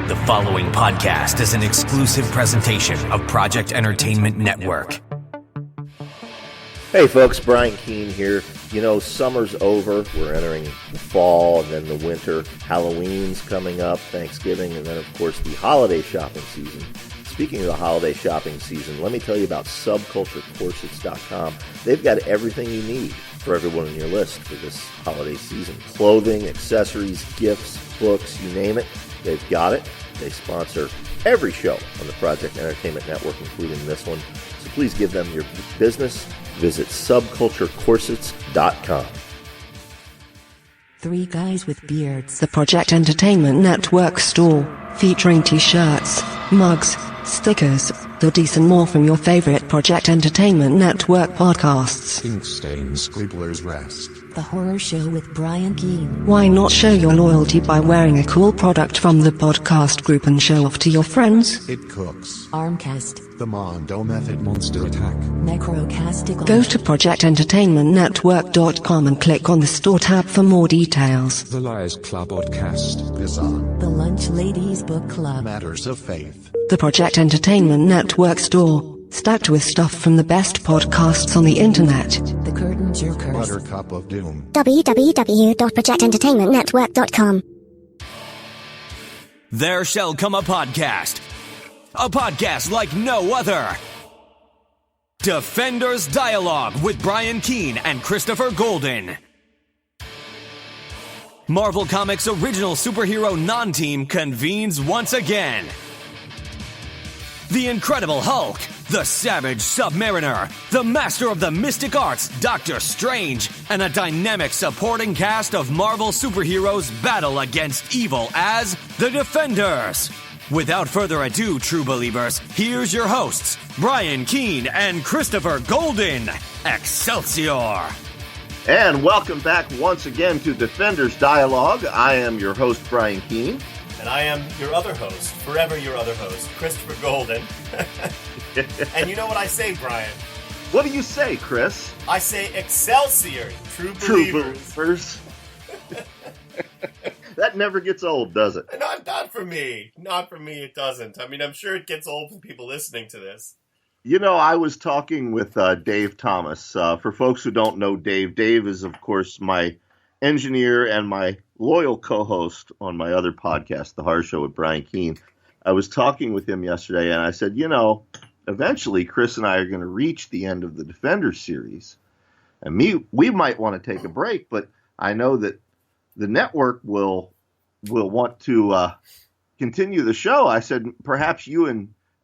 The following podcast is an exclusive presentation of Project Entertainment Network. Hey folks, Brian Keene here. You know, summer's over. We're entering the fall and then the winter. Halloween's coming up, Thanksgiving, and then of course the holiday shopping season. Speaking of the holiday shopping season, let me tell you about subculturecorsets.com. They've got everything you need for everyone on your list for this holiday season. Clothing, accessories, gifts, books, you name it, they've got it. They sponsor every show on the Project Entertainment Network, including this one. So please give them your business. Visit subculturecorsets.com. Three Guys with Beards, the Project Entertainment Network store, featuring t-shirts, mugs, stickers, hoodies and more from your favorite Project Entertainment Network podcasts. Ink Stain Scribbler's Rest. The Horror Show with Brian Keene. Why not show your loyalty by wearing a cool product from the podcast group and show off to your friends? It Cooks. Armcast. The Mondo Method Monster Attack. Necrocastical. Go to projectentertainmentnetwork.com and click on the store tab for more details. The Liars Club Podcast. Bizarre. The Lunch Ladies Book Club. Matters of Faith. The Project Entertainment Network store, stacked with stuff from the best podcasts on the internet. The Curtain Jerkers. Buttercup of Doom. www.projectentertainmentnetwork.com. There shall come a podcast like no other. Defenders Dialogue with Brian Keene and Christopher Golden. Marvel Comics' original superhero non-team convenes once again. The Incredible Hulk, the Savage Submariner, the Master of the Mystic Arts, Doctor Strange, and a dynamic supporting cast of Marvel superheroes battle against evil as the Defenders. Without further ado, true believers, here's your hosts, Brian Keene and Christopher Golden. Excelsior! And welcome back once again to Defenders Dialogue. I am your host, Brian Keene. And I am your other host, forever your other host, Christopher Golden. And you know what I say, Brian? What do you say, Chris? I say Excelsior, true believers. That never gets old, does it? Not for me. Not for me, it doesn't. I mean, I'm sure it gets old for people listening to this. You know, I was talking with Dave Thomas. For folks who don't know Dave, Dave is, of course, my engineer and my loyal co-host on my other podcast, The Horror Show with Brian Keene. I was talking with him yesterday, and I said, you know, eventually Chris and I are going to reach the end of the Defenders series. And we might want to take a break, but I know that the network will want to continue the show. I said, perhaps you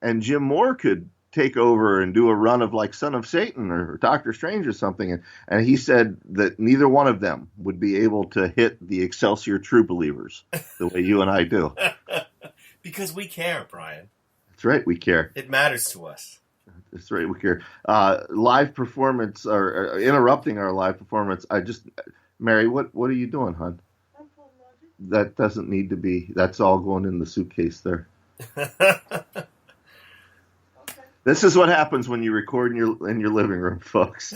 and Jim Moore could take over and do a run of like Son of Satan or Doctor Strange or something. And he said that neither one of them would be able to hit the Excelsior True Believers the way you and I do. Because we care, Brian. That's right, we care. It matters to us. That's right, we care. Live performance, or interrupting our live performance. Mary, what are you doing, hon? That doesn't need to be. That's all going in the suitcase there. This is what happens when you record in your living room, folks.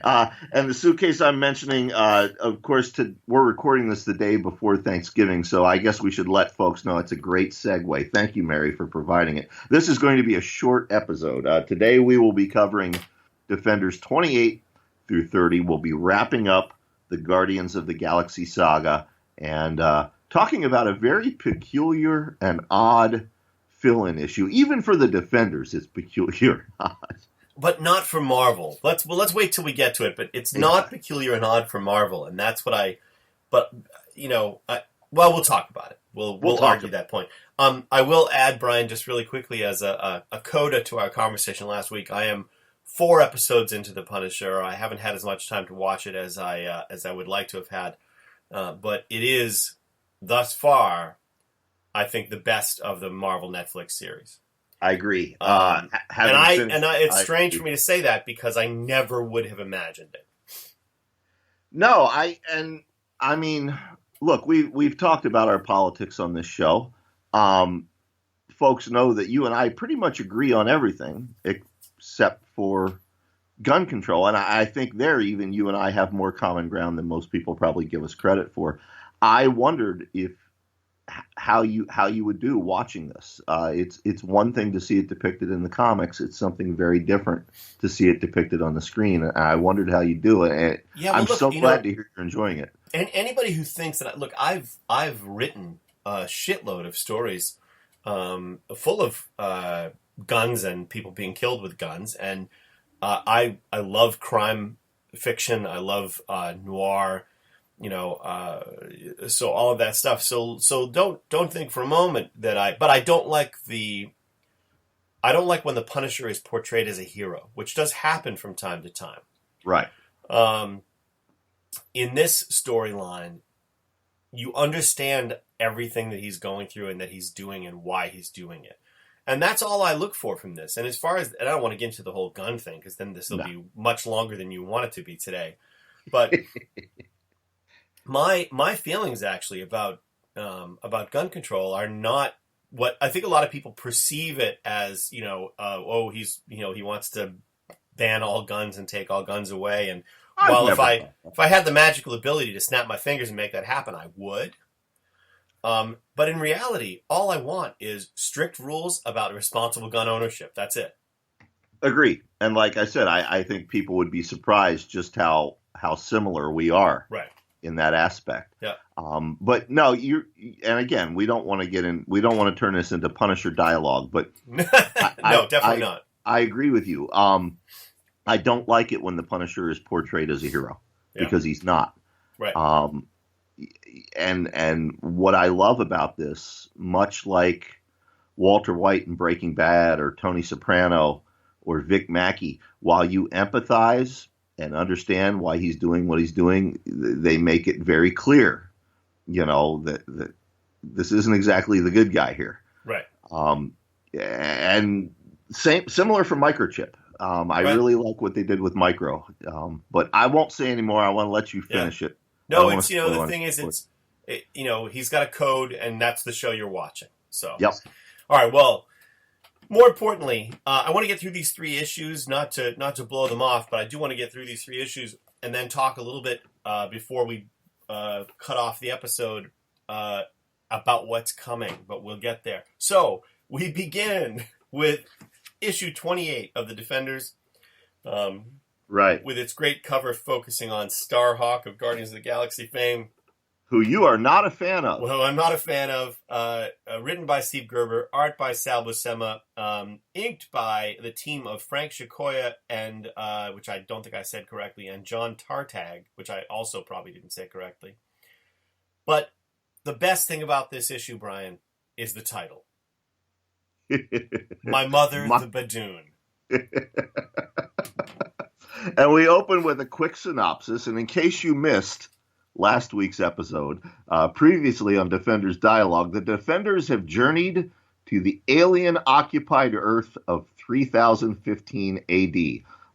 And the suitcase I'm mentioning, of course, we're recording this the day before Thanksgiving, so I guess we should let folks know it's a great segue. Thank you, Mary, for providing it. This is going to be a short episode. Today we will be covering Defenders 28 through 30. We'll be wrapping up the Guardians of the Galaxy saga and talking about a very peculiar and odd fill-in issue. Even for the Defenders, it's peculiar and odd. But not for Marvel. Let's wait till we get to it. But it's not peculiar and odd for Marvel, and that's what we'll talk about it. We'll argue that point. I will add, Brian, just really quickly as a coda to our conversation last week. I am 4 episodes into The Punisher. I haven't had as much time to watch it as I would like to have had, but it is thus far, I think, the best of the Marvel Netflix series. I agree. It's strange for me to say that because I never would have imagined it. No, I mean, look, we've talked about our politics on this show. Folks know that you and I pretty much agree on everything except for gun control, and I think there even you and I have more common ground than most people probably give us credit for. I wondered if how you would do watching this. It's one thing to see it depicted in the comics. It's something very different to see it depicted on the screen. And I wondered how you do it. And Yeah, well, I'm look, so glad to hear you're enjoying it. And anybody who thinks that, look, I've written a shitload of stories full of guns and people being killed with guns, and I love crime fiction. I love noir. So all of that stuff. So don't think for a moment that but I don't like when the Punisher is portrayed as a hero, which does happen from time to time. Right. In this storyline, you understand everything that he's going through and that he's doing and why he's doing it. And that's all I look for from this. And as far as, and I don't want to get into the whole gun thing, because then this will be much longer than you want it to be today. But my feelings actually about gun control are not what I think a lot of people perceive it as. He wants to ban all guns and take all guns away. And if I had the magical ability to snap my fingers and make that happen, I would. But in reality, all I want is strict rules about responsible gun ownership. That's it. Agree. And like I said, I think people would be surprised just how similar we are. Right. In that aspect. Yeah. But no, and again, we don't want to turn this into Punisher dialogue, but definitely not. I agree with you. I don't like it when the Punisher is portrayed as a hero because he's not. Right. And what I love about this, much like Walter White in Breaking Bad or Tony Soprano or Vic Mackey, while you empathize and understand why he's doing what he's doing, they make it very clear, that this isn't exactly the good guy here. Right. And similar for Microchip. I really like what they did with Micro. But I won't say anymore. I want to let you finish it. No, it's, the thing is, he's got a code, and that's the show you're watching. So, yep. All right, well, more importantly, I want to get through these 3 issues, not to blow them off, but I do want to get through these 3 issues and then talk a little bit before we cut off the episode about what's coming, but we'll get there. So we begin with issue 28 of the Defenders, right, with its great cover focusing on Starhawk of Guardians of the Galaxy fame. Who you are not a fan of. Well, I'm not a fan of. Written by Steve Gerber, art by Sal Buscema, inked by the team of Frank Shakoya and, which I don't think I said correctly, and John Tartag, which I also probably didn't say correctly. But the best thing about this issue, Brian, is the title. My Mother, the Badoon. And we open with a quick synopsis, and in case you missed last week's episode, previously on Defenders Dialogue, the Defenders have journeyed to the alien-occupied Earth of 3015 AD,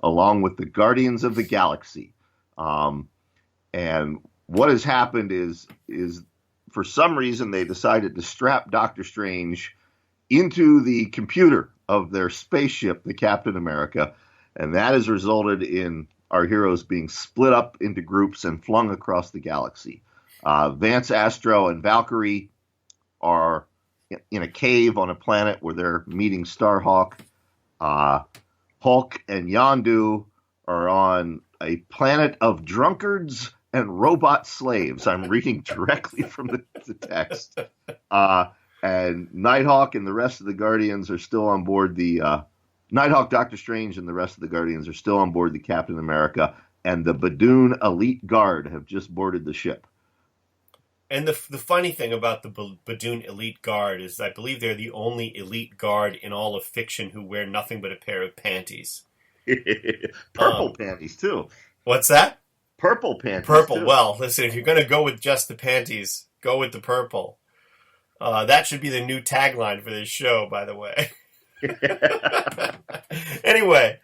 along with the Guardians of the Galaxy. And what has happened is for some reason they decided to strap Doctor Strange into the computer of their spaceship, the Captain America, and that has resulted in our heroes being split up into groups and flung across the galaxy. Vance, Astro, and Valkyrie are in a cave on a planet where they're meeting Starhawk. Hulk and Yondu are on a planet of drunkards and robot slaves. I'm reading directly from the text. And Nighthawk and the rest of the Guardians are still on board the... Nighthawk, Doctor Strange, and the rest of the Guardians are still on board the Captain America, and the Badoon Elite Guard have just boarded the ship. And the funny thing about the Badoon Elite Guard is I believe they're the only elite guard in all of fiction who wear nothing but a pair of panties. Purple panties, too. What's that? Purple panties, Purple. too. Well, listen, if you're going to go with just the panties, go with the purple. That should be the new tagline for this show, by the way. Anyway,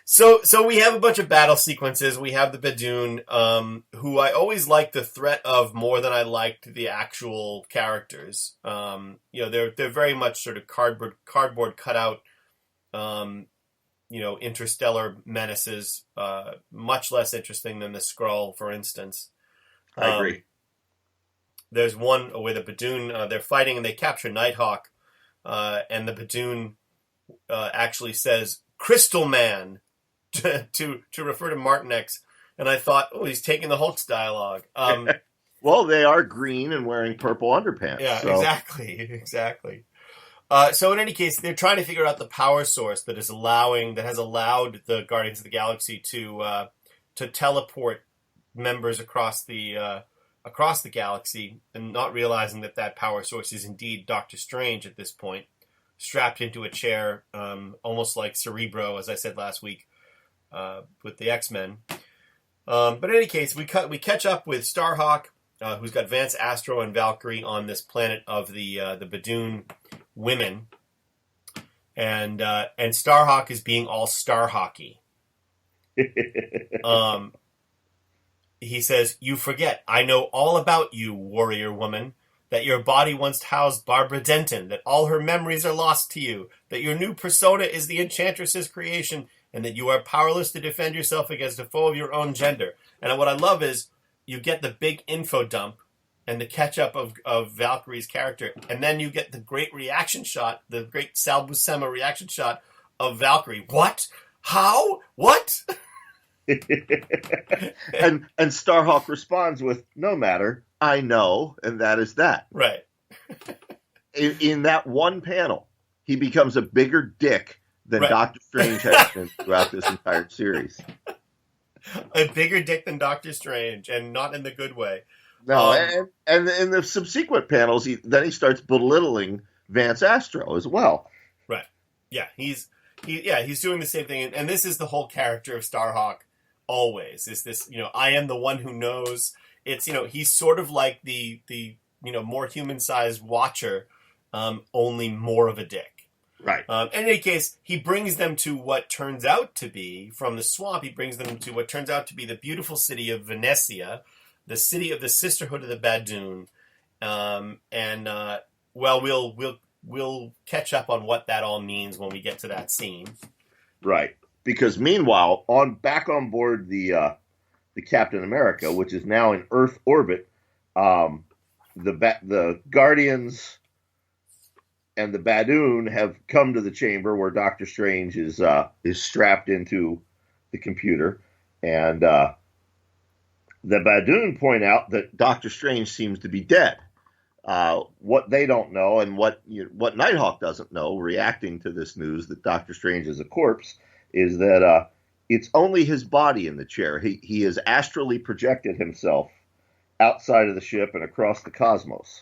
so we have a bunch of battle sequences. We have the Badoon, who I always liked the threat of more than I liked the actual characters. They're very much sort of cardboard cutout, interstellar menaces. Much less interesting than the Skrull, for instance. I agree. there's one where the Badoon, they're fighting and they capture Nighthawk, and the Badoon actually says Crystal Man to refer to Martinex, and I thought, oh, he's taking the Hulk's dialogue. Well, they are green and wearing purple underpants. Yeah, so. exactly. So in any case, they're trying to figure out the power source that has allowed the Guardians of the Galaxy to teleport members across the galaxy, and not realizing that power source is indeed Doctor Strange at this point, strapped into a chair, almost like Cerebro, as I said last week, with the X-Men. But in any case, we catch up with Starhawk, who's got Vance Astro and Valkyrie on this planet of the Badoon women, and Starhawk is being all Starhawky. He says, "You forget, I know all about you, warrior woman, that your body once housed Barbara Denton, that all her memories are lost to you, that your new persona is the Enchantress's creation, and that you are powerless to defend yourself against a foe of your own gender." And what I love is you get the big info dump and the catch-up of Valkyrie's character, and then you get the great reaction shot, the great Sal Buscema reaction shot of Valkyrie. What? How? What? and Starhawk responds with, "No matter, I know, and that is that." Right. In that one panel, he becomes a bigger dick than Right. Doctor Strange has been throughout this entire series. A bigger dick than Doctor Strange, and not in the good way. No, and in the subsequent panels, he starts belittling Vance Astro as well. Right. Yeah, he's doing the same thing, and this is the whole character of Starhawk. Always is this, I am the one who knows. It's, he's sort of like the more human-sized Watcher, only more of a dick. Right. In any case, he brings them to what turns out to be, from the swamp, he brings them to what turns out to be the beautiful city of Venecia, the city of the Sisterhood of the Badoon. We'll catch up on what that all means when we get to that scene. Right. Because meanwhile, back on board the Captain America, which is now in Earth orbit, the Guardians and the Badoon have come to the chamber where Doctor Strange is strapped into the computer, and the Badoon point out that Doctor Strange seems to be dead. What they don't know, and what Nighthawk doesn't know, reacting to this news that Doctor Strange is a corpse, is that it's only his body in the chair. He has astrally projected himself outside of the ship and across the cosmos.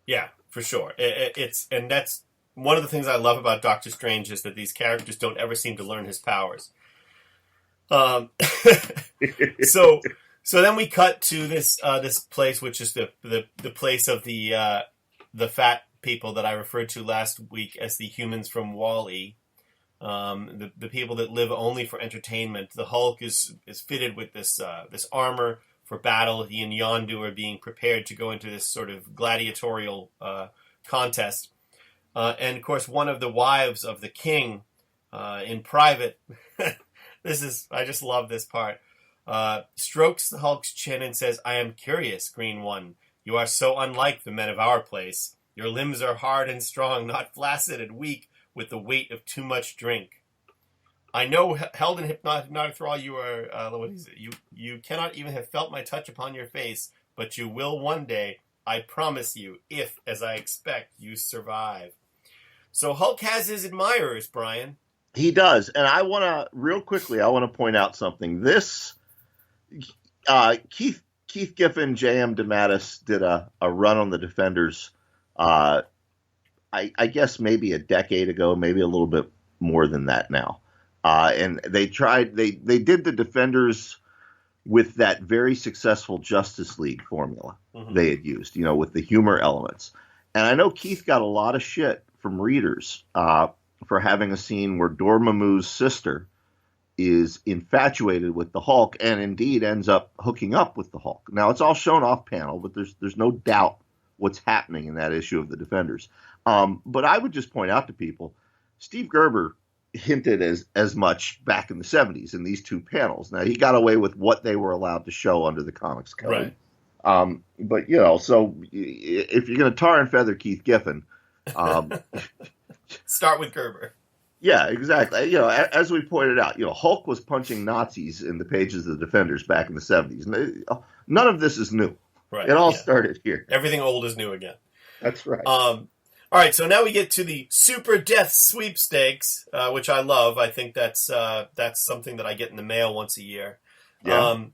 Yeah, for sure. And that's one of the things I love about Doctor Strange, is that these characters don't ever seem to learn his powers. So then we cut to this place, which is the place of the fat people that I referred to last week as the humans from Wall-E. The people that live only for entertainment. The Hulk is fitted with this armor for battle. He and Yondu are being prepared to go into this sort of gladiatorial contest. And of course, one of the wives of the king, in private, I just love this part, strokes the Hulk's chin and says, "I am curious, Green One. You are so unlike the men of our place. Your limbs are hard and strong, not flaccid and weak with the weight of too much drink. I know, held in hypnotic thrall, you are, what is it? You cannot even have felt my touch upon your face, but you will one day, I promise you, if, as I expect, you survive." So Hulk has his admirers, Brian. He does, and I want to point out something. This, Keith Giffen, J.M. DeMatteis did a run on the Defenders, I guess maybe a decade ago, maybe a little bit more than that now. And they did the Defenders with that very successful Justice League formula they had used, with the humor elements. And I know Keith got a lot of shit from readers for having a scene where Dormammu's sister is infatuated with the Hulk and indeed ends up hooking up with the Hulk. Now, it's all shown off panel, but there's no doubt what's happening in that issue of the Defenders. But I would just point out to people, Steve Gerber hinted as much back in the 70s in these two panels. Now, he got away with what they were allowed to show under the comics code. Right. But so if you're going to tar and feather Keith Giffen, um, Start with Gerber. yeah, exactly. As we pointed out, Hulk was punching Nazis in the pages of the Defenders back in the 70s. None of this is new. Right. It all started here. Everything old is new again. That's right. All right, so now we get to the Super Death Sweepstakes, which I love. I think that's something that I get in the mail once a year. Yeah.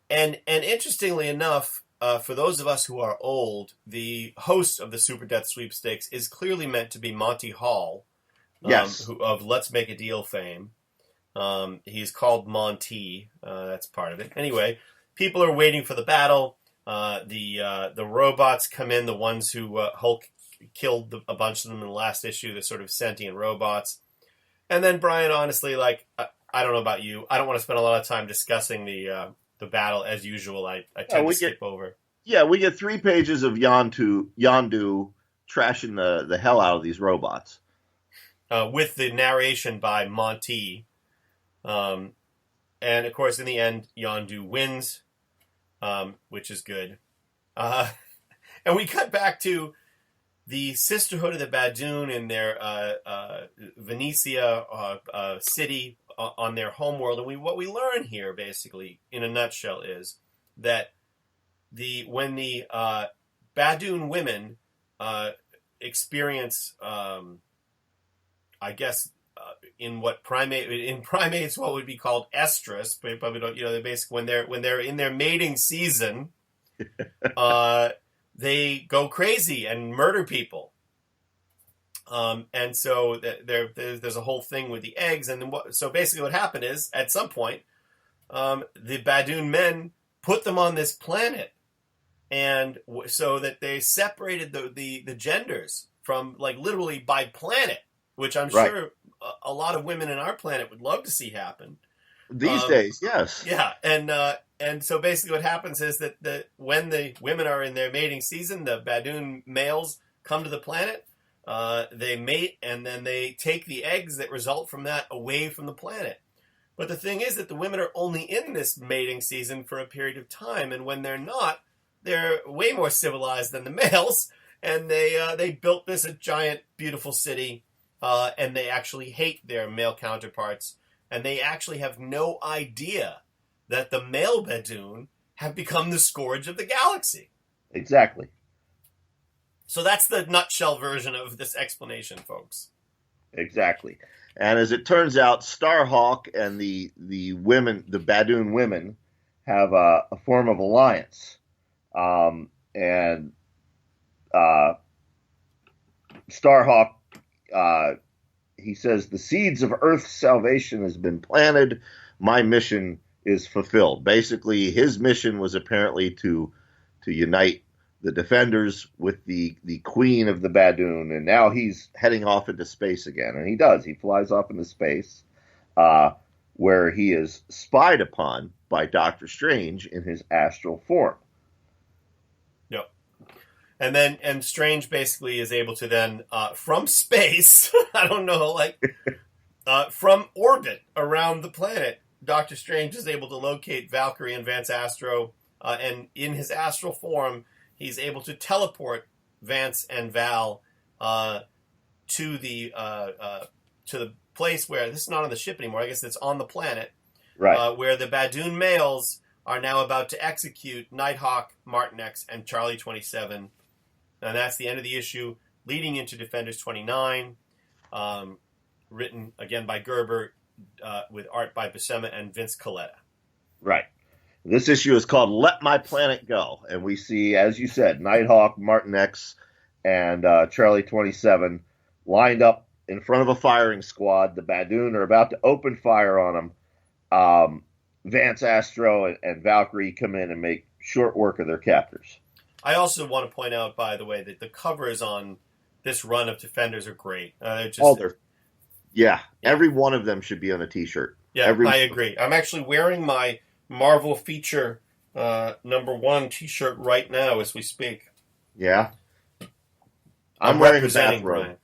And interestingly enough, for those of us who are old, the host of the Super Death Sweepstakes is clearly meant to be Monty Hall, Yes. of Let's Make a Deal fame. He's called Monty. That's part of it. Anyway, people are waiting for the battle. The robots come in, the ones who Hulk killed a bunch of them in the last issue, the sort of sentient robots. And then Brian, honestly, I don't know about you, I don't want to spend a lot of time discussing the battle as usual. I tend to skip over. Yeah, we get 3 pages of Yondu trashing the hell out of these robots. With the narration by Monty. And of course, in the end, Yondu wins, which is good. And we cut back to the Sisterhood of the Badoon in their Venetia city on their homeworld. And what we learn here, basically, in a nutshell, is that when the Badoon women experience, I guess, in primates, what would be called estrus, but we don't, they basically when they're in their mating season, they go crazy and murder people. And so there's a whole thing with the eggs, and then so basically what happened is at some point, the Badoon men put them on this planet, and so that they separated the genders from literally by planet. Which I'm sure a lot of women in our planet would love to see happen these days. Yes. Yeah, and so basically what happens is that when the women are in their mating season, the Badoon males come to the planet, they mate, and then they take the eggs that result from that away from the planet. But the thing is that the women are only in this mating season for a period of time, and when they're not, they're way more civilized than the males, and they built this a giant, beautiful city. And they actually hate their male counterparts, and they actually have no idea that the male Badoon have become the scourge of the galaxy. Exactly. So that's the nutshell version of this explanation, folks. Exactly. And as it turns out, Starhawk and the women, the Badoon women, have a form of alliance. And Starhawk, he says, the seeds of Earth's salvation has been planted. My mission is fulfilled. Basically, his mission was apparently to unite the Defenders with the queen of the Badoon, and now he's heading off into space again. And he does. He flies off into space, where he is spied upon by Doctor Strange in his astral form. Yep. And Strange basically is able to then, from space, I don't know, from orbit around the planet, Doctor Strange is able to locate Valkyrie and Vance Astro, and in his astral form, he's able to teleport Vance and Val to the place where, this is not on the ship anymore, I guess it's on the planet, right? Where the Badoon males are now about to execute Nighthawk, Martin X, and Charlie 27. And that's the end of the issue, leading into Defenders 29, written again by Gerber, with art by Buscema and Vince Coletta. Right. This issue is called Let My Planet Go. And we see, as you said, Nighthawk, Martin X, and Charlie 27 lined up in front of a firing squad. The Badoon are about to open fire on them. Vance Astro and Valkyrie come in and make short work of their captors. I also want to point out, by the way, that the covers on this run of Defenders are great. Every one of them should be on a T-shirt. Yeah, I agree. I'm actually wearing my Marvel Feature #1 T-shirt right now as we speak. Yeah. I'm wearing a representing bathrobe.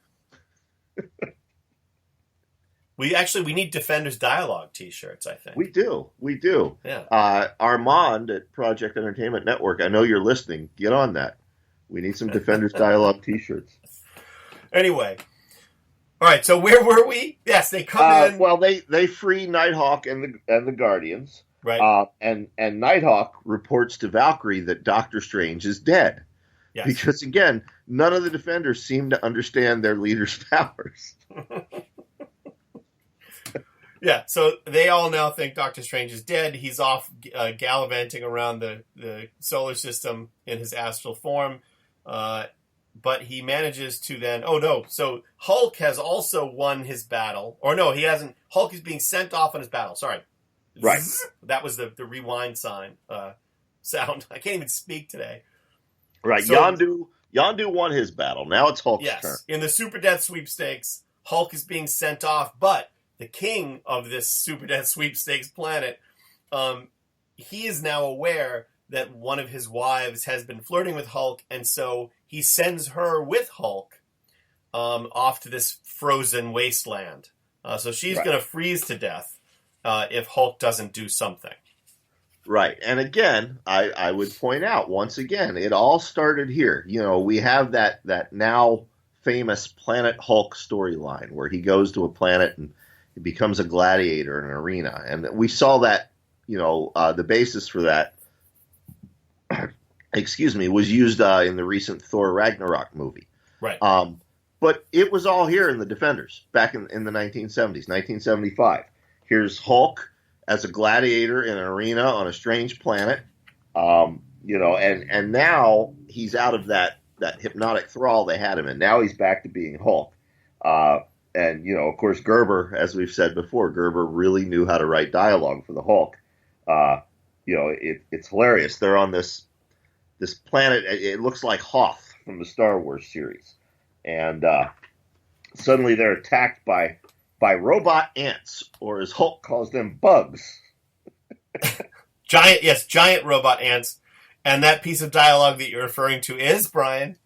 We need Defenders Dialogue T-shirts, I think. We do. Yeah. Armand at Project Entertainment Network, I know you're listening. Get on that. We need some Defenders Dialogue T-shirts. Anyway. All right, so where were we? Yes, they come in. Well, they free Nighthawk and the Guardians. Right. And Nighthawk reports to Valkyrie that Doctor Strange is dead. Yes. Because, again, none of the Defenders seem to understand their leader's powers. Yeah, so they all now think Doctor Strange is dead. He's off gallivanting around the solar system in his astral form. But he manages to then... Oh, no. So Hulk has also won his battle. Or no, he hasn't. Hulk is being sent off on his battle. Sorry. Right. That was the rewind sound. I can't even speak today. Right. So, Yondu won his battle. Now it's Hulk's turn. In the Super Death Sweepstakes, Hulk is being sent off. But the king of this Super Death Sweepstakes planet, he is now aware that one of his wives has been flirting with Hulk, and so he sends her with Hulk off to this frozen wasteland. So she's going to freeze to death if Hulk doesn't do something. Right. And again, I would point out, once again, it all started here. You know, we have that now famous Planet Hulk storyline where he goes to a planet and he becomes a gladiator in an arena. And we saw that, the basis for that was used in the recent Thor Ragnarok movie. Right. But it was all here in the Defenders back in the 1970s, 1975. Here's Hulk as a gladiator in an arena on a strange planet, and now he's out of that hypnotic thrall they had him in. Now he's back to being Hulk. And, of course, Gerber, as we've said before, Gerber really knew how to write dialogue for the Hulk. It's hilarious. They're on this planet. It looks like Hoth from the Star Wars series. And suddenly they're attacked by robot ants, or as Hulk calls them, bugs. Giant robot ants. And that piece of dialogue that you're referring to is, Brian?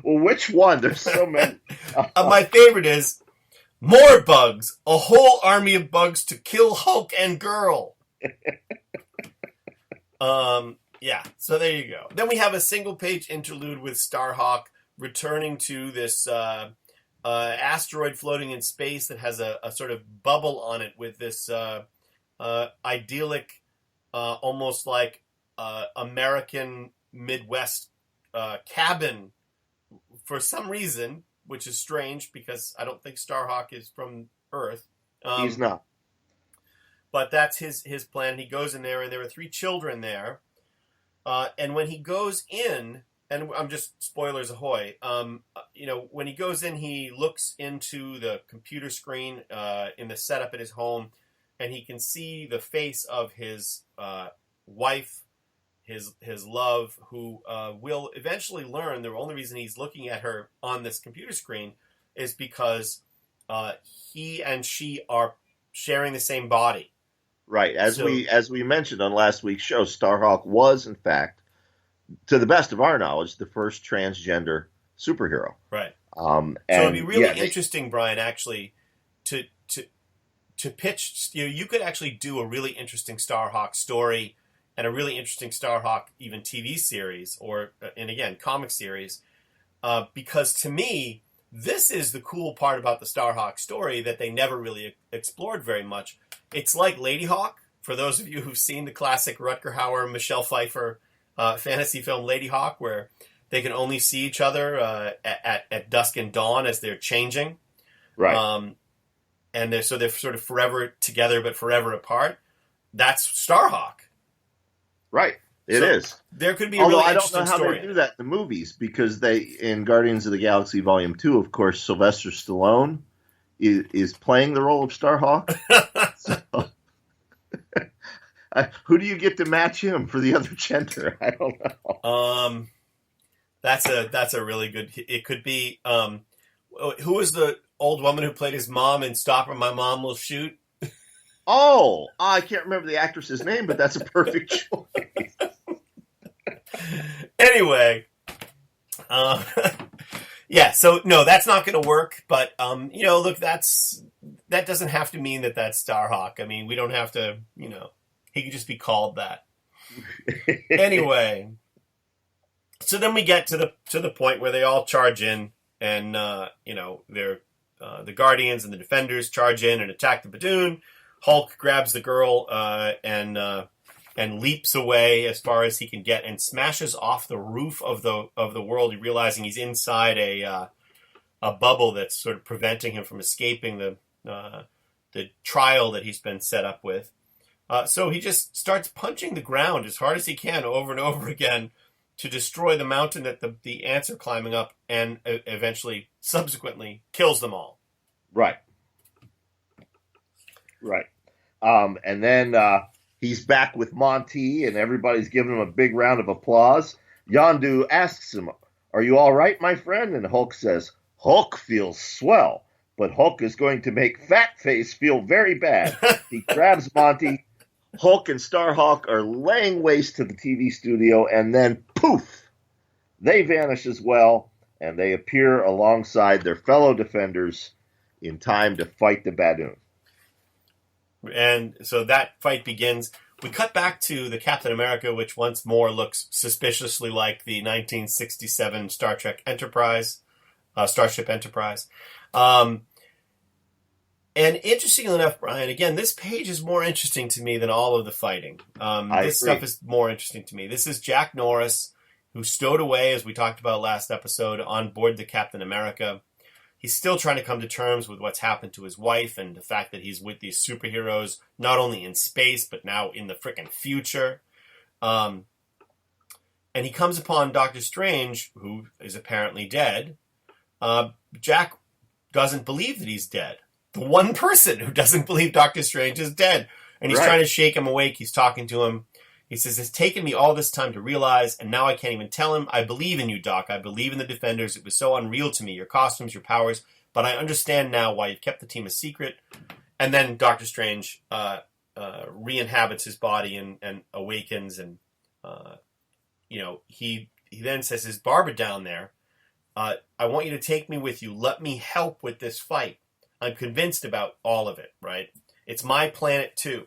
Well, which one? There's so many. My favorite is, more bugs. A whole army of bugs to kill Hulk and Girl. Yeah, so there you go. Then we have a single-page interlude with Starhawk returning to this asteroid floating in space that has a sort of bubble on it with this idyllic, almost like American Midwest cabin for some reason, which is strange because I don't think Starhawk is from Earth. He's not. But that's his plan. He goes in there, and there are 3 children there. And when he goes in, and I'm just spoilers ahoy, when he goes in, he looks into the computer screen in the setup at his home, and he can see the face of his wife, his love, who will eventually learn the only reason he's looking at her on this computer screen is because he and she are sharing the same body. Right. As we mentioned on last week's show, Starhawk was, in fact, to the best of our knowledge, the first transgender superhero. Right. So it'd be really interesting, Brian, actually, to pitch. You could actually do a really interesting Starhawk story and a really interesting Starhawk even TV series and again, comic series, because to me, this is the cool part about the Starhawk story that they never really explored very much. It's like Ladyhawk, for those of you who've seen the classic Rutger Hauer, Michelle Pfeiffer fantasy film Ladyhawk, where they can only see each other at dusk and dawn as they're changing. Right. And they're sort of forever together but forever apart. That's Starhawk. Right. It is. There could be a really interesting I don't know how story. they do that in the movies, because in Guardians of the Galaxy Volume 2, of course, Sylvester Stallone is playing the role of Starhawk. So, who do you get to match him for the other gender? I don't know. That's a really good. It could be. Who was the old woman who played his mom in Stop or My Mom Will Shoot? Oh, I can't remember the actress's name, but that's a perfect choice. Anyway, Yeah, so no, that's not going to work. But look, that doesn't have to mean that that's Starhawk. I mean, we don't have to. He could just be called that. Anyway, so then we get to the point where they all charge in, and they're the Guardians and the Defenders charge in and attack the Badoon. Hulk grabs the girl and leaps away as far as he can get and smashes off the roof of the world, realizing he's inside a bubble that's sort of preventing him from escaping the trial that he's been set up with. So he just starts punching the ground as hard as he can over and over again to destroy the mountain that the ants are climbing up, and eventually, subsequently, kills them all. Right. And then he's back with Monty, and everybody's giving him a big round of applause. Yondu asks him, "Are you all right, my friend?" And Hulk says, "Hulk feels swell, but Hulk is going to make Fat Face feel very bad." He grabs Monty. Hulk and Starhawk are laying waste to the TV studio, and then poof, they vanish as well, and they appear alongside their fellow Defenders in time to fight the Badoon. And so that fight begins. We cut back to the Captain America, which once more looks suspiciously like the 1967 Starship Enterprise. And interestingly enough, Brian, again, this page is more interesting to me than all of the fighting. This stuff is more interesting to me. This is Jack Norris, who stowed away, as we talked about last episode, on board the Captain America. He's still trying to come to terms with what's happened to his wife and the fact that he's with these superheroes, not only in space, but now in the frickin' future. And he comes upon Doctor Strange, who is apparently dead. Jack doesn't believe that he's dead. The one person who doesn't believe Doctor Strange is dead. And he's trying to shake him awake. He's talking to him. He says, "It's taken me all this time to realize, and now I can't even tell him. I believe in you, Doc. I believe in the Defenders. It was so unreal to me, your costumes, your powers. But I understand now why you've kept the team a secret." And then Doctor Strange re-inhabits his body and awakens. And, he then says, "Is Barbara down there? I want you to take me with you. Let me help with this fight. I'm convinced about all of it, right? It's my planet too."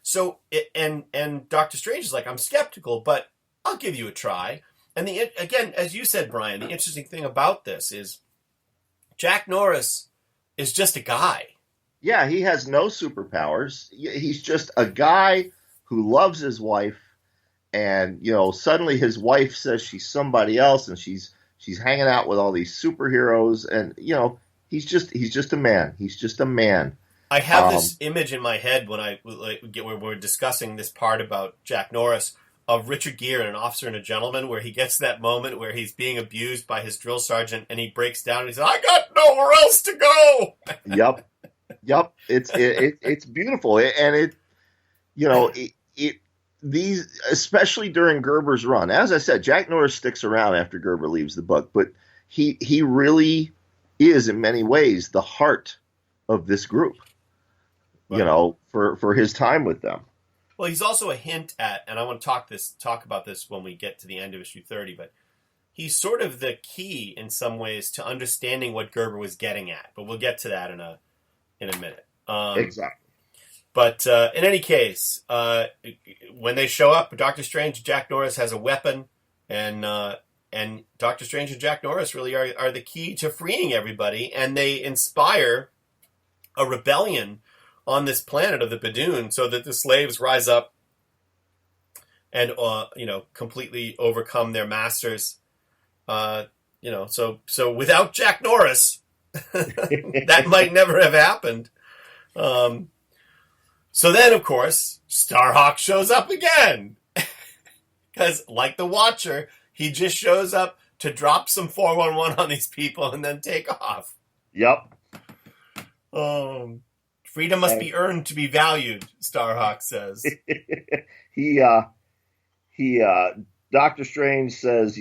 So, and Doctor Strange is like, "I'm skeptical, but I'll give you a try." And again, as you said, Brian, the interesting thing about this is Jack Norris is just a guy. Yeah, he has no superpowers. He's just a guy who loves his wife, and suddenly his wife says she's somebody else, and she's hanging out with all these superheroes, and he's just a man. He's just a man. I have this image in my head when we're discussing this part about Jack Norris of Richard Gere in An Officer and a Gentleman, where he gets to that moment where he's being abused by his drill sergeant and he breaks down and he says, "I got nowhere else to go." Yep. It's beautiful, and these, especially during Gerber's run. As I said, Jack Norris sticks around after Gerber leaves the book, but he really is in many ways the heart of this group. For his time with them. Well, he's also a hint at, and I want to talk about this when we get to the end of issue 30, but he's sort of the key in some ways to understanding what Gerber was getting at. But we'll get to that in a minute. Exactly. But in any case, when they show up, Doctor Strange, Jack Norris has a weapon, and Doctor Strange and Jack Norris really are the key to freeing everybody, and they inspire a rebellion on this planet of the Badoon, so that the slaves rise up and completely overcome their masters. So without Jack Norris, that might never have happened. So then, of course, Starhawk shows up again, because like the Watcher, he just shows up to drop some 411 on these people and then take off. Yep. Freedom must be earned to be valued, Starhawk says. Doctor Strange says,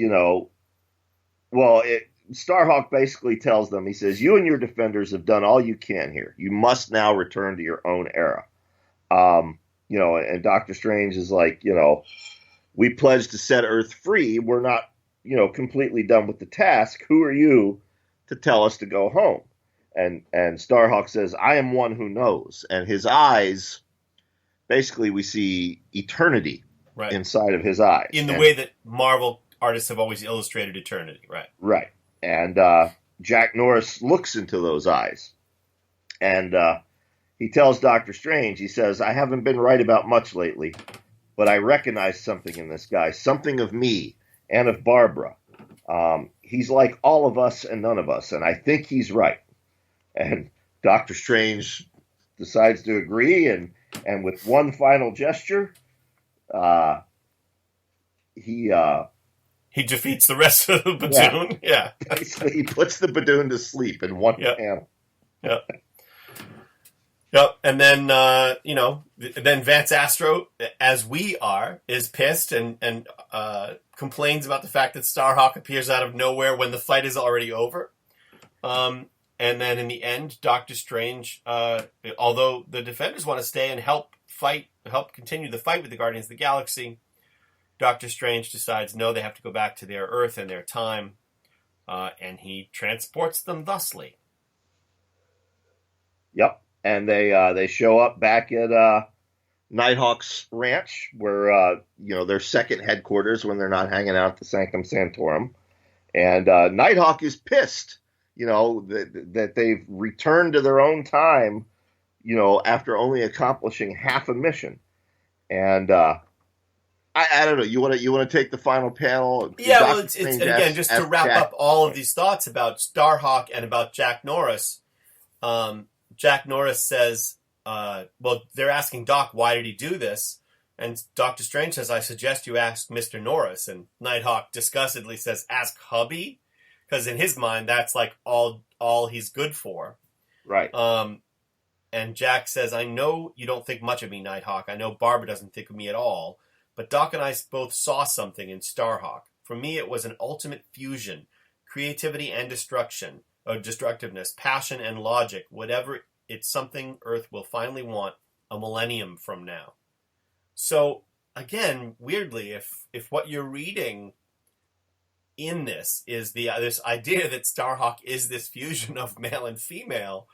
Starhawk basically tells them, he says, "You and your Defenders have done all you can here. You must now return to your own era." And Doctor Strange is like, "We pledged to set Earth free. We're not, completely done with the task. Who are you to tell us to go home. And Starhawk says, I am one who knows. And his eyes, basically we see eternity inside of his eyes. In the way that Marvel artists have always illustrated eternity, right? Right. And Jack Norris looks into those eyes. And he tells Doctor Strange, he says, I haven't been right about much lately, but I recognize something in this guy, something of me and of Barbara. He's like all of us and none of us, and I think he's right. And Doctor Strange decides to agree, and with one final gesture, he defeats the rest of the Badoon. Yeah. Basically, he puts the Badoon to sleep in one panel. Yep. Yep. And then, then Vance Astro, as we are, is pissed and complains about the fact that Starhawk appears out of nowhere when the fight is already over. And then in the end, Doctor Strange, although the Defenders want to stay and help continue the fight with the Guardians of the Galaxy, Doctor Strange decides no, they have to go back to their Earth and their time, and he transports them thusly. Yep, and they show up back at Nighthawk's ranch, where their second headquarters when they're not hanging out at the Sanctum Sanctorum, and Nighthawk is pissed, that they've returned to their own time, after only accomplishing half a mission, and. I don't know. You want to take the final panel? Yeah, well, it's again just to wrap up all of these thoughts about Starhawk and about Jack Norris. Jack Norris says, they're asking Doc, why did he do this? And Doctor Strange says, I suggest you ask Mr. Norris. And Nighthawk disgustedly says, ask hubby? Because in his mind, that's like all he's good for. Right. And Jack says, I know you don't think much of me, Nighthawk. I know Barbara doesn't think of me at all. But Doc and I both saw something in Starhawk. For me, it was an ultimate fusion. Creativity and destructiveness, passion and logic, whatever, it's something Earth will finally want a millennium from now. So, again, weirdly, if what you're reading in this is this idea that Starhawk is this fusion of male and female,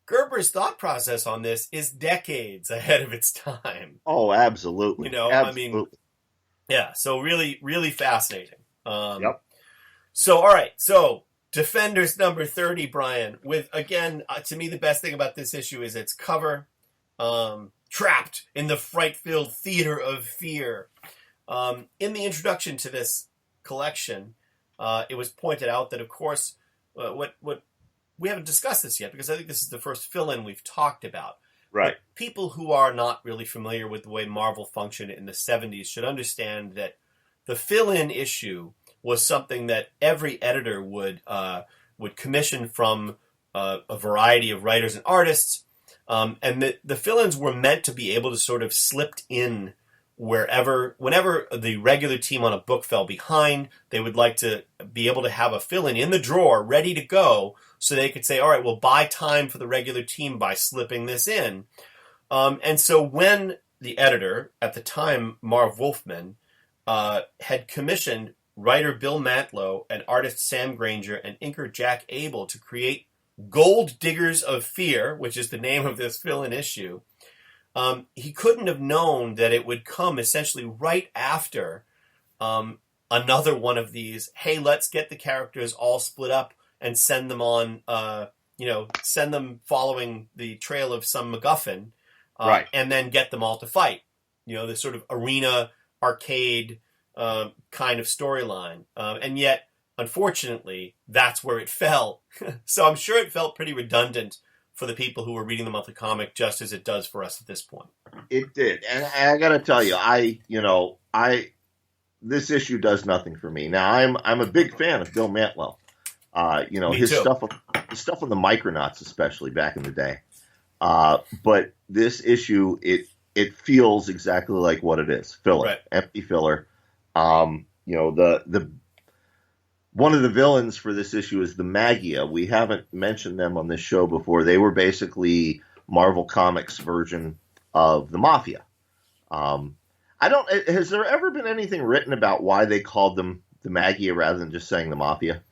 Gerber's thought process on this is decades ahead of its time. Oh, absolutely. Absolutely. So really, really fascinating. Yep. So, all right. So, Defenders number 30, Brian, with, again, to me, the best thing about this issue is its cover, trapped in the fright-filled theater of fear. In the introduction to this collection, it was pointed out that, of course, what we haven't discussed this yet because I think this is the first fill-in we've talked about. Right. But people who are not really familiar with the way Marvel functioned in the 70s should understand that the fill-in issue was something that every editor would commission from a variety of writers and artists, and the fill-ins were meant to be able to sort of slip in whenever the regular team on a book fell behind. They would like to be able to have a fill-in in the drawer ready to go so they could say, all right, we'll buy time for the regular team by slipping this in. And so when the editor, at the time, Marv Wolfman, had commissioned writer Bill Mantlo and artist Sam Granger and inker Jack Abel to create Gold Diggers of Fear, which is the name of this fill-in issue, he couldn't have known that it would come essentially right after another one of these, hey, let's get the characters all split up and send them on, send them following the trail of some MacGuffin, right, and then get them all to fight. This sort of arena, arcade kind of storyline. And yet, unfortunately, that's where it fell. So I'm sure it felt pretty redundant for the people who were reading the monthly comic, just as it does for us at this point. It did. And I got to tell you, this issue does nothing for me. Now, I'm a big fan of Bill Mantlo. His stuff on the Micronauts, especially back in the day. But this issue, it feels exactly like what it is. Filler, right. Empty filler. The one of the villains for this issue is the Magia. We haven't mentioned them on this show before. They were basically Marvel Comics version of the Mafia. Has there ever been anything written about why they called them the Magia rather than just saying the Mafia?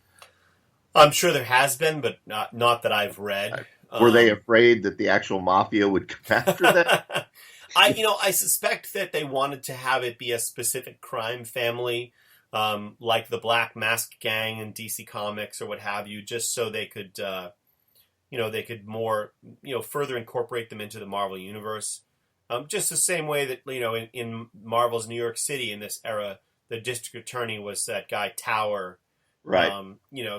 I'm sure there has been, but not that I've read. Were they afraid that the actual mafia would come after them? I suspect that they wanted to have it be a specific crime family, like the Black Mask Gang in DC Comics or what have you, just so they could, they could more, further incorporate them into the Marvel universe. Just the same way that, in Marvel's New York City in this era, the district attorney was that guy Tower. Right.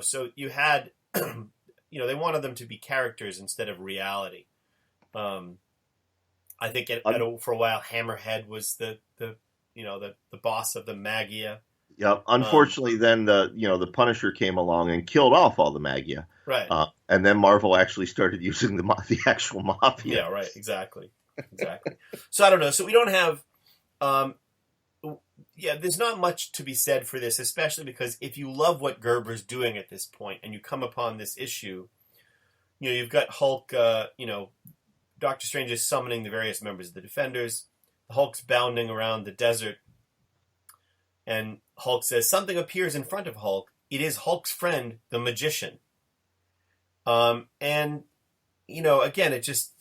So you had, they wanted them to be characters instead of reality. I think for a while, Hammerhead was the boss of the Magia. Yep. Unfortunately, then the Punisher came along and killed off all the Magia. Right. And then Marvel actually started using the actual mafia. Yeah. Right. Exactly. So I don't know. So we don't have. There's not much to be said for this, especially because if you love what Gerber's doing at this point, and you come upon this issue, you've got Hulk. Doctor Strange is summoning the various members of the Defenders. The Hulk's bounding around the desert. And Hulk says, something appears in front of Hulk. It is Hulk's friend, the Magician. Again, it's just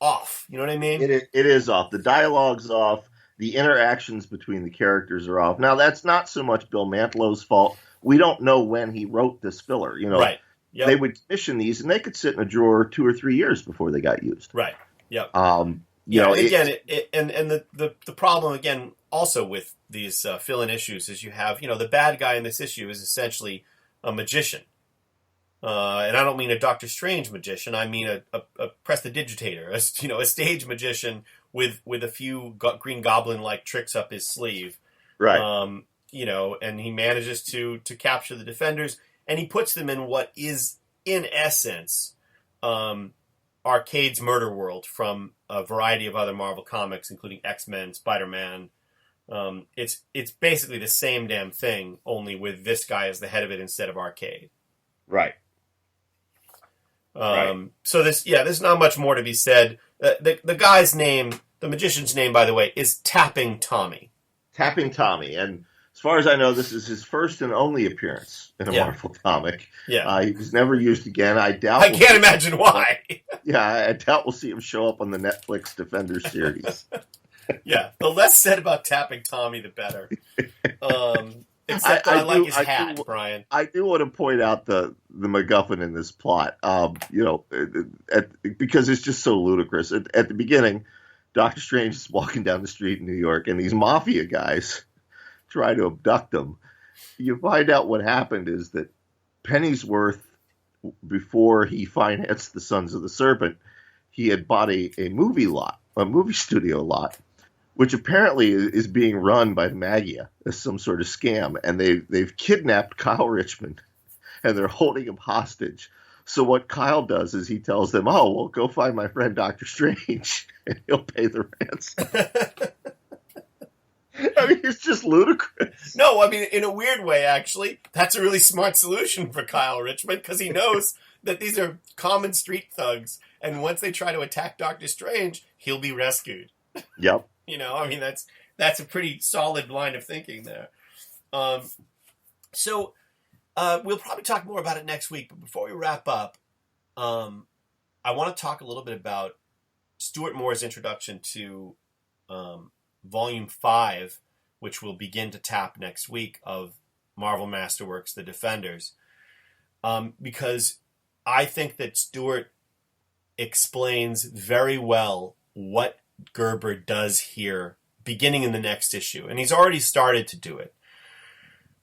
off. You know what I mean? It is off. The dialogue's off. The interactions between the characters are off. Now, that's not so much Bill Mantelow's fault. We don't know when he wrote this filler. Right. Yep. They would commission these, and they could sit in a drawer 2 or 3 years before they got used. Right. Yep. The problem again also with these fill-in issues is you have the bad guy in this issue is essentially a magician, and I don't mean a Doctor Strange magician. I mean a prestidigitator, a stage magician with a few Green Goblin-like tricks up his sleeve. Right. And he manages to capture the Defenders. And he puts them in what is, in essence, Arcade's murder world from a variety of other Marvel comics, including X-Men, Spider-Man. It's basically the same damn thing, only with this guy as the head of it instead of Arcade. Right. So there's not much more to be said. The guy's name, the magician's name, by the way, is Tapping Tommy. Tapping Tommy, and as far as I know, this is his first and only appearance in a Marvel comic. Yeah. He was never used again. I can't imagine why. I doubt we'll see him show up on the Netflix Defenders series. Yeah, the less said about Tapping Tommy, the better. Except I like his hat, Brian. I do want to point out the MacGuffin in this plot, because it's just so ludicrous. At the beginning, Doctor Strange is walking down the street in New York, and these mafia guys try to abduct him. You find out what happened is that Pennyworth, before he financed the Sons of the Serpent, he had bought a movie studio lot, which apparently is being run by the Magia as some sort of scam, and they've kidnapped Kyle Richmond, and they're holding him hostage. So what Kyle does is he tells them, "Oh, well, go find my friend Doctor Strange, and he'll pay the ransom." I mean, it's just ludicrous. No, I mean, in a weird way, actually, that's a really smart solution for Kyle Richmond, because he knows that these are common street thugs, and once they try to attack Doctor Strange, he'll be rescued. Yep. I mean, that's a pretty solid line of thinking there. So we'll probably talk more about it next week, but before we wrap up, I want to talk a little bit about Stuart Moore's introduction to Volume 5, which will begin to tap next week, of Marvel Masterworks, The Defenders, because I think that Stuart explains very well what Gerber does here, beginning in the next issue. And he's already started to do it.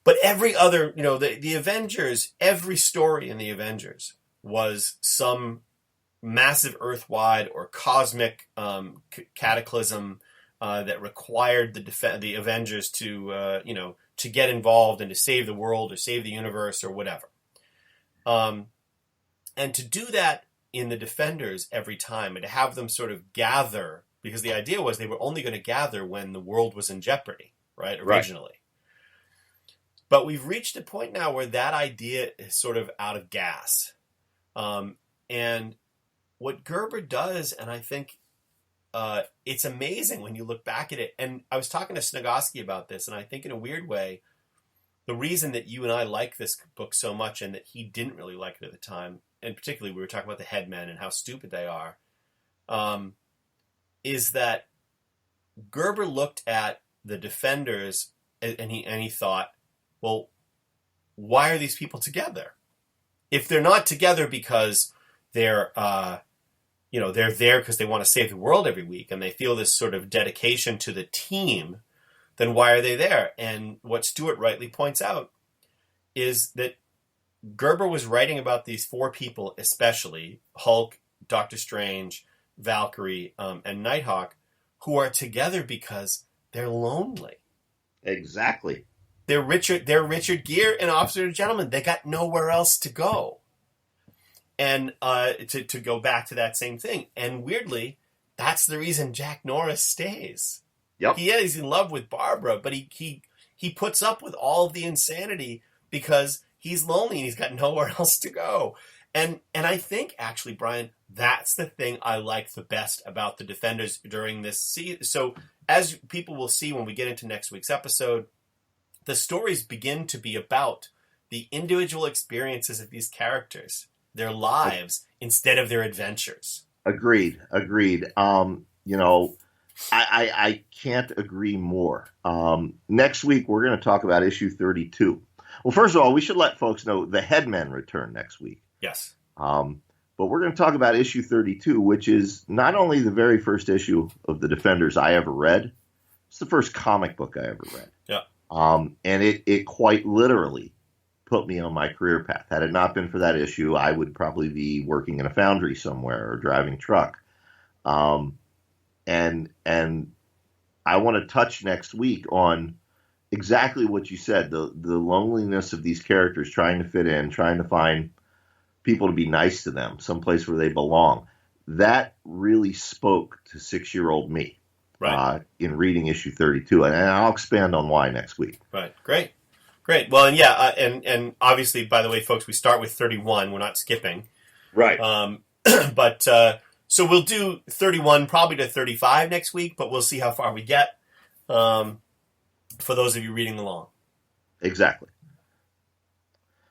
But every other, the Avengers, every story in the Avengers was some massive earthwide or cosmic cataclysm that required the Avengers to get involved and to save the world or save the universe or whatever. And to do that in the Defenders every time, and to have them sort of gather, because the idea was they were only going to gather when the world was in jeopardy, right? Originally. Right. But we've reached a point now where that idea is sort of out of gas. And what Gerber does, and I think it's amazing when you look back at it, and I was talking to Snagosky about this, and I think in a weird way, the reason that you and I like this book so much and that he didn't really like it at the time, and particularly we were talking about the headmen and how stupid they are, is that Gerber looked at the Defenders and he thought, well, why are these people together? If they're not together because they're there because they want to save the world every week and they feel this sort of dedication to the team, then why are they there? And what Stewart rightly points out is that Gerber was writing about these four people, especially Hulk, Doctor Strange, Valkyrie, and Nighthawk, who are together because they're lonely. Exactly. They're Richard Gere and Officer and Gentleman. They got nowhere else to go. And to go back to that same thing. And weirdly, that's the reason Jack Norris stays. Yep. He's in love with Barbara, but he puts up with all of the insanity because he's lonely and he's got nowhere else to go. And I think, actually, Brian, that's the thing I like the best about the Defenders during this season. So as people will see when we get into next week's episode, the stories begin to be about the individual experiences of these characters, their lives, instead of their adventures. Agreed. I can't agree more. Next week, we're going to talk about issue 32. Well, first of all, we should let folks know the Headmen return next week. Yes. But we're going to talk about issue 32, which is not only the very first issue of the Defenders I ever read, it's the first comic book I ever read. Yeah. And it quite literally put me on my career path. Had it not been for that issue, I would probably be working in a foundry somewhere or driving truck. And I want to touch next week on exactly what you said, the loneliness of these characters trying to fit in, trying to find people to be nice to them, someplace where they belong. That really spoke to 6-year-old me, right, in reading issue 32. And I'll expand on why next week. Right. Great. Well, and and obviously, by the way, folks, we start with 31. We're not skipping. Right. But so we'll do 31 probably to 35 next week, but we'll see how far we get for those of you reading along. Exactly.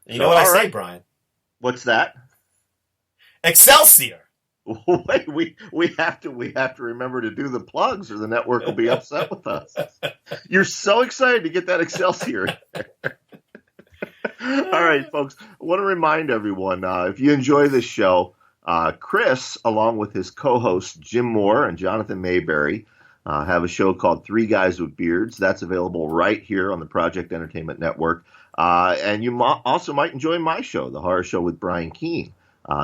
And you know what I say, Brian? What's that? Excelsior! Wait, we have to remember to do the plugs or the network will be upset with us. You're so excited to get that Excelsior in there. All right, folks. I want to remind everyone, if you enjoy this show, Chris, along with his co-hosts Jim Moore and Jonathan Mayberry, have a show called Three Guys with Beards. That's available right here on the Project Entertainment Network. And you also might enjoy my show, The Horror Show with Brian Keene.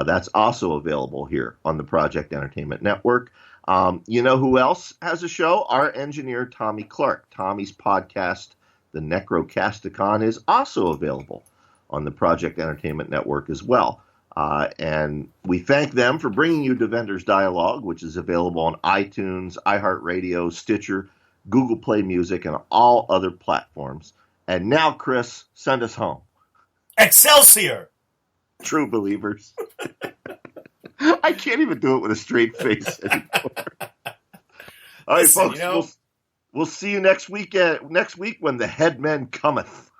That's also available here on the Project Entertainment Network. You know who else has a show? Our engineer, Tommy Clark. Tommy's podcast, The Necrocasticon, is also available on the Project Entertainment Network as well. And we thank them for bringing you Defenders Dialogue, which is available on iTunes, iHeartRadio, Stitcher, Google Play Music, and all other platforms. And now, Chris, send us home. Excelsior! True believers. I can't even do it with a straight face anymore. All right, folks, we'll see you next week when the Headmen cometh.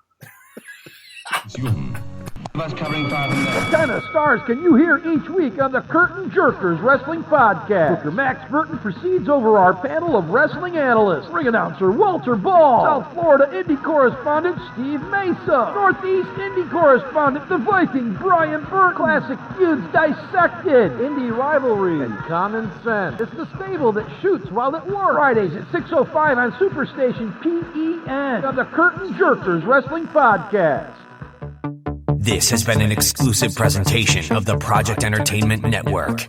What kind of stars can you hear each week on the Curtain Jerkers Wrestling Podcast? Booker Max Burton proceeds over our panel of wrestling analysts. Ring announcer Walter Ball. South Florida Indy correspondent Steve Mesa. Northeast Indy correspondent The Viking Brian Burton. Classic feuds dissected. Indy rivalry and common sense. It's the stable that shoots while it works. Fridays at 6:05 on Superstation PEN on the Curtain Jerkers Wrestling Podcast. This has been an exclusive presentation of the Project Entertainment Network.